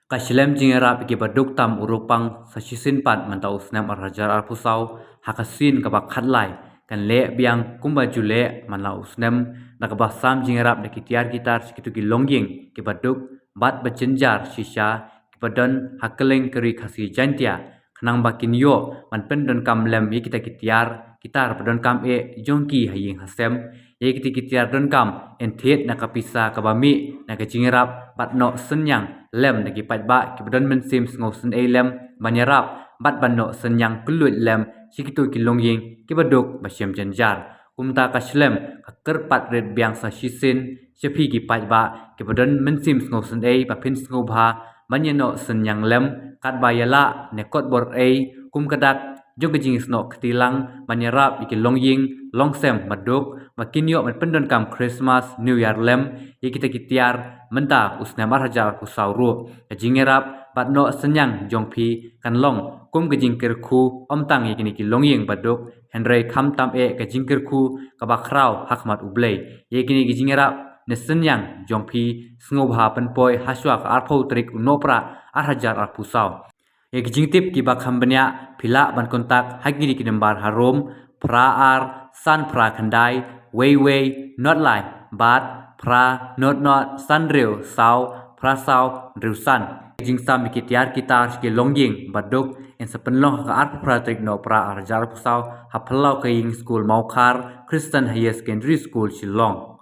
Kasilem jingerap iki baduk tam urupang sasisin pat mantau snam arhajar arpusau hakasin kabak khatlai kan le biang kumba jule manlau snam nakabah sam jingerap na kitiar gitar sikitu ki longying ki baduk bat bacenjar shisha ki padan hakeleng keri khasi jantia khnang bakin yo man pendon kam lem ye kita kitiar gitar padon kam e jongki haying hasem ye kita kitiar don kam enthet nakapisa kabami nakajingerap batno senyang lem nagi patba ki badon mensim ngau sen e lem banyarap bat banno senyang kelut lem sikitu ki longying ki baduk basyam janjar kumta kaslem kaker pat red biang sa shisin sepi ki patba ki badon mensim ngau sen e bapin ngau bha banyano senyang lem kat bayala nekot bor e kum kadak jogajing snok ketilang banyarap ki longying longsem baduk makinyo man pendon kam Christmas New Year lem ye kita kitiar menta usnamar hajar kusauru jingerap batno senyang jongpi kan long kum gejingkir khu omtang ye kini ki longying baduk henry kham tam e gejingkir khu kabakrau hakmat ublei ye kini ki jingerap ne senyang jongpi sngoba penpoi haswa arpho trik unopra arhajar arpusau ye gejingtip ki bakham benya phila ban kontak hagiri ki nembar harom praar san pra khandai wei not lai bat pra not sanreu sau pra sau reusan jingsam mikitiar kitar ke longying baduk en sepenlong ka art pratik no pra arjar pusau haplau kaing school maukar Christian Higher Secondary School Shillong